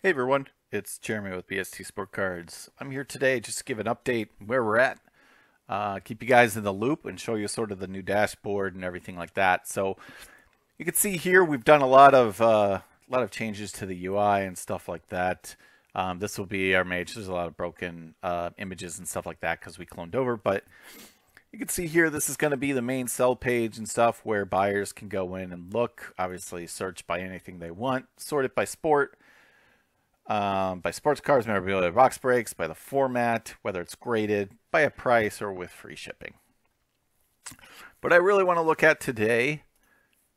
Hey everyone, it's Jeremy with BST Sportcards. I'm here today just to give an update where we're at, keep you guys in the loop, and show you sort of the new dashboard and everything like that. So you can see here we've done a lot of changes to the UI and stuff like that. This will be our mage. There's a lot of broken images and stuff like that because we cloned over, but you can see here this is going to be the main sell page and stuff where buyers can go in and look, obviously search by anything they want, sort it by sport, by sports cards, memorabilia, box breaks, by the format, whether it's graded, by a price, or with free shipping. What I really want to look at today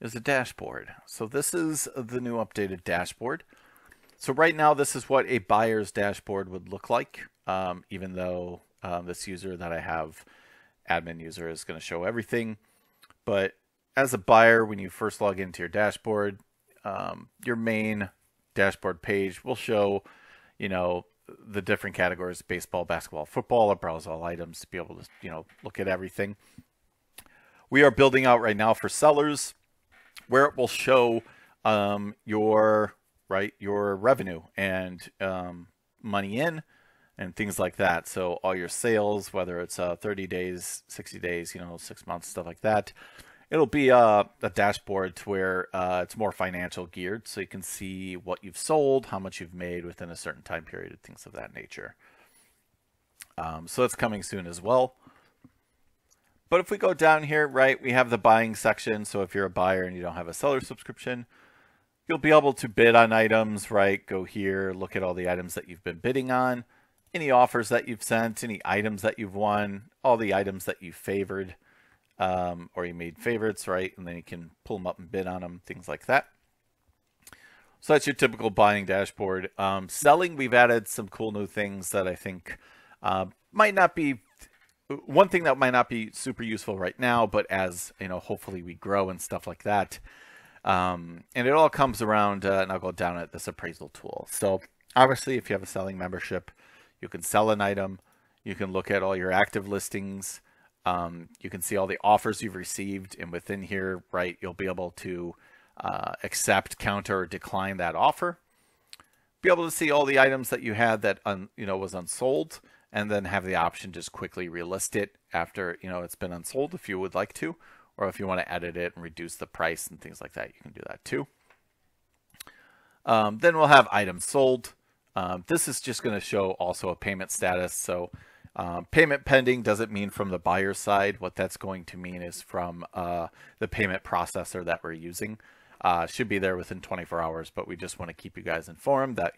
is a dashboard. So this is the new updated dashboard. So right now this is what a buyer's dashboard would look like, even though this user that I have, admin user, is going to show everything. But as a buyer, when you first log into your dashboard, your main dashboard page will show, the different categories: baseball, basketball, football. It browse all items to be able to, look at everything. We are building out right now for sellers, where it will show your revenue and money in and things like that. So all your sales, whether it's 30 days, 60 days, 6 months, stuff like that. It'll be a dashboard to where it's more financial geared, so you can see what you've sold, how much you've made within a certain time period, things of that nature. So that's coming soon as well. But if we go down here, right, we have the buying section. So if you're a buyer and you don't have a seller subscription, you'll be able to bid on items, right? Go here, look at all the items that you've been bidding on, any offers that you've sent, any items that you've won, all the items that you favored. Or you made favorites, right? And then you can pull them up and bid on them, things like that. So that's your typical buying dashboard. Selling, we've added some cool new things that I think might not be, one thing that might not be super useful right now, but as, hopefully we grow and stuff like that. And it all comes around, and I'll go down at this appraisal tool. So obviously, if you have a selling membership, you can sell an item. You can look at all your active listings. You can see all the offers you've received, and within here, right, you'll be able to accept, counter, or decline that offer. Be able to see all the items that you had that was unsold, and then have the option just quickly relist it after it's been unsold if you would like to, or if you want to edit it and reduce the price and things like that, you can do that too. Then we'll have items sold. This is just going to show also a payment status. So payment pending doesn't mean from the buyer's side. What that's going to mean is from the payment processor that we're using. Should be there within 24 hours, but we just want to keep you guys informed that,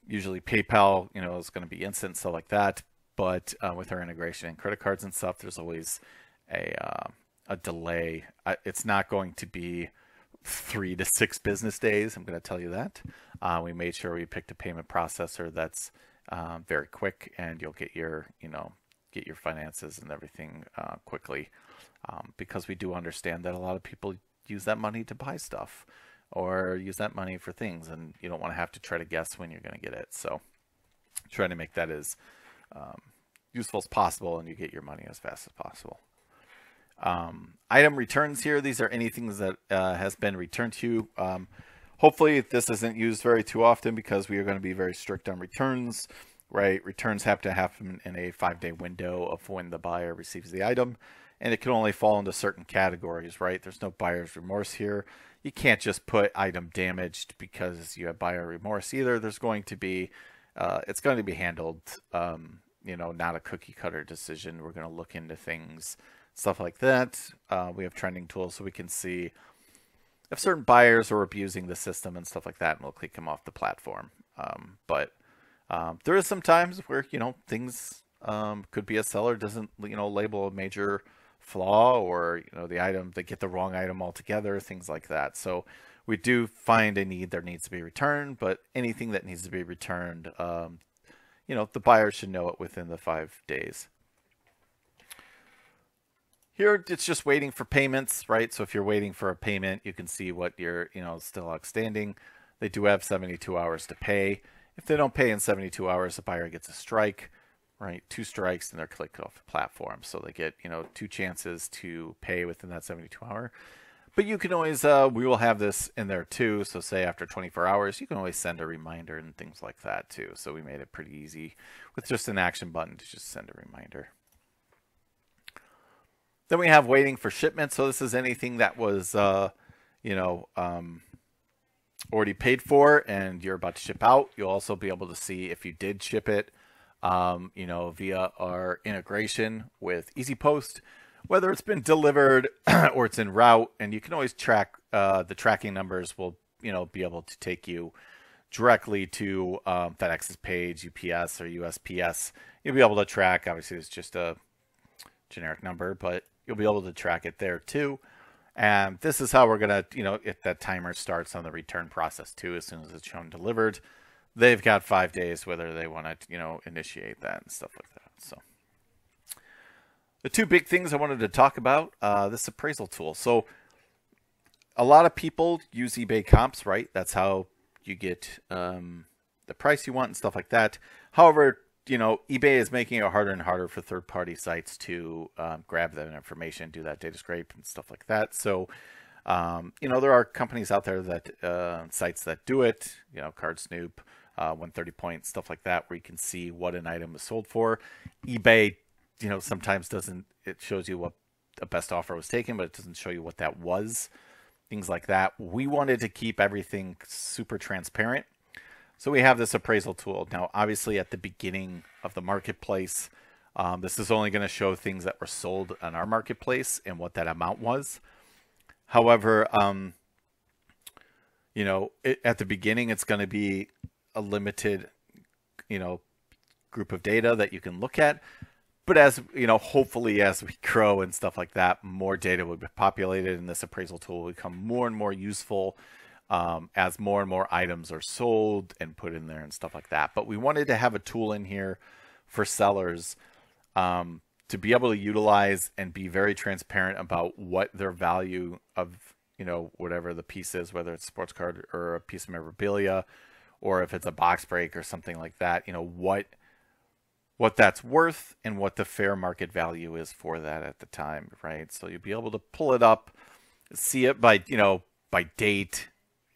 usually PayPal, is going to be instant, stuff like that. But with our integration and credit cards and stuff, there's always a delay. It's not going to be 3 to 6 business days. I'm going to tell you that. We made sure we picked a payment processor that's very quick, and you'll get your finances and everything quickly, because we do understand that a lot of people use that money to buy stuff or use that money for things, and you don't want to have to try to guess when you're going to get it. So trying to make that as useful as possible, and you get your money as fast as possible. Item returns here. These are anything that has been returned to you. Hopefully this isn't used very too often, because we are going to be very strict on returns, right? Returns have to happen in a 5-day window of when the buyer receives the item, and it can only fall into certain categories, right? There's no buyer's remorse here. You can't just put item damaged because you have buyer remorse either. There's going to be, it's going to be handled, not a cookie cutter decision. We're going to look into things, stuff like that. We have trending tools so we can see if certain buyers are abusing the system and stuff like that, and we'll click them off the platform. But there is some times where, things could be a seller doesn't, label a major flaw, or, the item, they get the wrong item altogether, things like that. So we do find there needs to be returned, but anything that needs to be returned, the buyer should know it within the 5 days. Here, it's just waiting for payments, right? So if you're waiting for a payment, you can see what you're, still outstanding. They do have 72 hours to pay. If they don't pay in 72 hours, the buyer gets a strike, right? 2 strikes, and they're clicked off the platform. So they get, 2 chances to pay within that 72 hour. But you can always, we will have this in there too. So say after 24 hours, you can always send a reminder and things like that too. So we made it pretty easy with just an action button to just send a reminder. Then we have waiting for shipment. So this is anything that was, already paid for and you're about to ship out. You'll also be able to see if you did ship it, via our integration with EasyPost, whether it's been delivered or it's en route. And you can always track, the tracking numbers will, be able to take you directly to FedEx's page, UPS or USPS. You'll be able to track, obviously it's just a generic number, but you'll be able to track it there too. And this is how we're going to, if that timer starts on the return process too, as soon as it's shown delivered, they've got 5 days whether they want to, initiate that and stuff like that. So the two big things I wanted to talk about, this appraisal tool. So a lot of people use eBay comps, right? That's how you get the price you want and stuff like that. However, eBay is making it harder and harder for third-party sites to grab that information, do that data scrape and stuff like that. So, there are companies out there that sites that do it, Card Snoop, 130 Point, stuff like that, where you can see what an item was sold for. eBay, sometimes doesn't. It shows you what the best offer was taken, but it doesn't show you what that was. Things like that. We wanted to keep everything super transparent. So we have this appraisal tool. Now, obviously, at the beginning of the marketplace, this is only going to show things that were sold on our marketplace and what that amount was. However, at the beginning, it's going to be a limited, group of data that you can look at. But as, hopefully as we grow and stuff like that, more data will be populated and this appraisal tool will become more and more useful as more and more items are sold and put in there and stuff like that. But we wanted to have a tool in here for sellers to be able to utilize and be very transparent about what their value of, whatever the piece is, whether it's a sports card or a piece of memorabilia, or if it's a box break or something like that, what that's worth and what the fair market value is for that at the time, right? So you'll be able to pull it up, see it by, by date,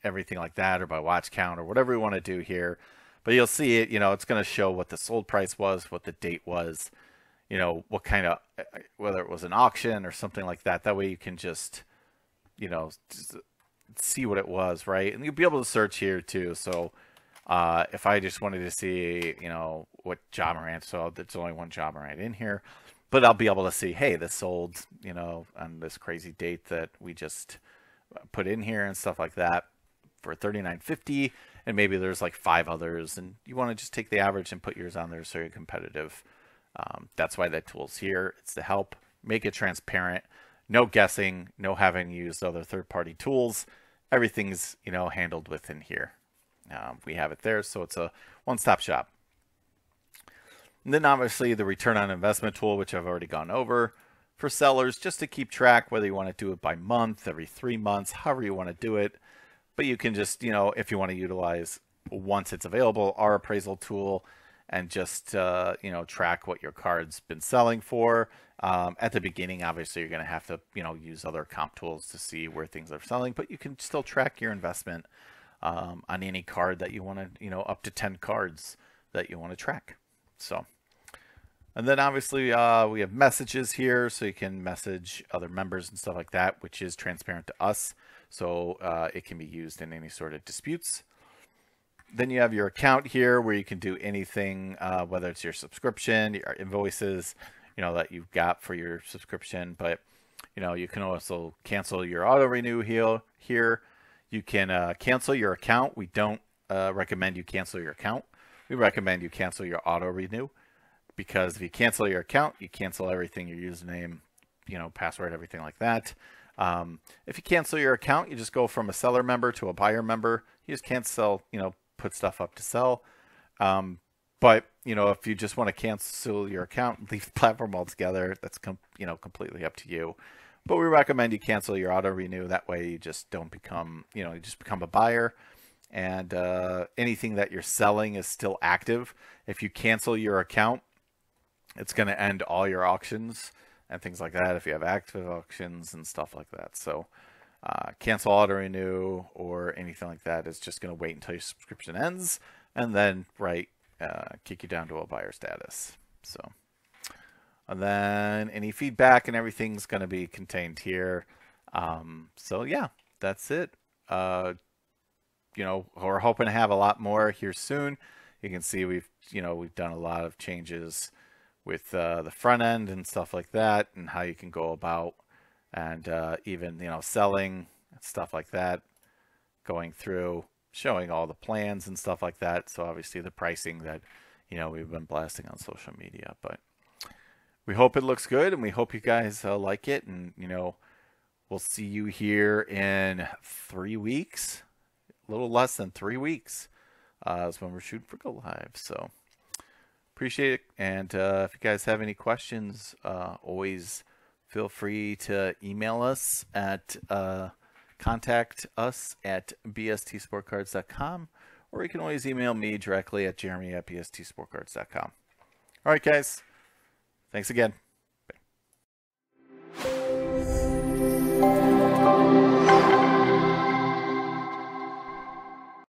everything like that, or by watch count or whatever we want to do here. But you'll see it, it's going to show what the sold price was, what the date was, what kind of, whether it was an auction or something like that. That way you can just see what it was, right? And you'll be able to search here too. So if I just wanted to see, what Ja Morant sold, there's only one Ja Morant in here, but I'll be able to see, hey, this sold, on this crazy date that we just put in here and stuff like that for $39.50, and maybe there's like 5 others, and you want to just take the average and put yours on there so you're competitive. That's why that tool's here. It's to help make it transparent. No guessing, no having used other third-party tools. Everything's, handled within here. We have it there, so it's a one-stop shop. And then obviously the return on investment tool, which I've already gone over for sellers, just to keep track, whether you want to do it by month, every 3 months, however you want to do it. But you can just, if you want to utilize, once it's available, our appraisal tool, and just, track what your card's been selling for. At the beginning, obviously, you're going to have to, use other comp tools to see where things are selling, but you can still track your investment on any card that you want to, up to 10 cards that you want to track. So, and then obviously we have messages here, so you can message other members and stuff like that, which is transparent to us. So it can be used in any sort of disputes. Then you have your account here where you can do anything, whether it's your subscription, your invoices, that you've got for your subscription. But, you can also cancel your auto renew here. You can cancel your account. We don't recommend you cancel your account. We recommend you cancel your auto renew, because if you cancel your account, you cancel everything, your username, password, everything like that. If you cancel your account, you just go from a seller member to a buyer member. You just can't sell, put stuff up to sell. But, if you just want to cancel your account and leave the platform altogether, that's, completely up to you. But we recommend you cancel your auto renew. That way you just don't become, you just become a buyer, and anything that you're selling is still active. If you cancel your account, it's going to end all your auctions and things like that, if you have active auctions and stuff like that. So cancel, auto renew, or anything like that. It's just going to wait until your subscription ends and then kick you down to a buyer status. So, and then any feedback and everything's going to be contained here. So yeah, that's it. We're hoping to have a lot more here soon. You can see we've done a lot of changes with the front end and stuff like that, and how you can go about, and even selling stuff like that, going through, showing all the plans and stuff like that. So obviously the pricing that we've been blasting on social media, but we hope it looks good, and we hope you guys like it, and we'll see you here in 3 weeks, a little less than 3 weeks, is when we're shooting for go live. So appreciate it, and if you guys have any questions, always feel free to email us at contact us at bstsportcards.com, or you can always email me directly at jeremy@bstsportcards.com. All right, guys. Thanks again.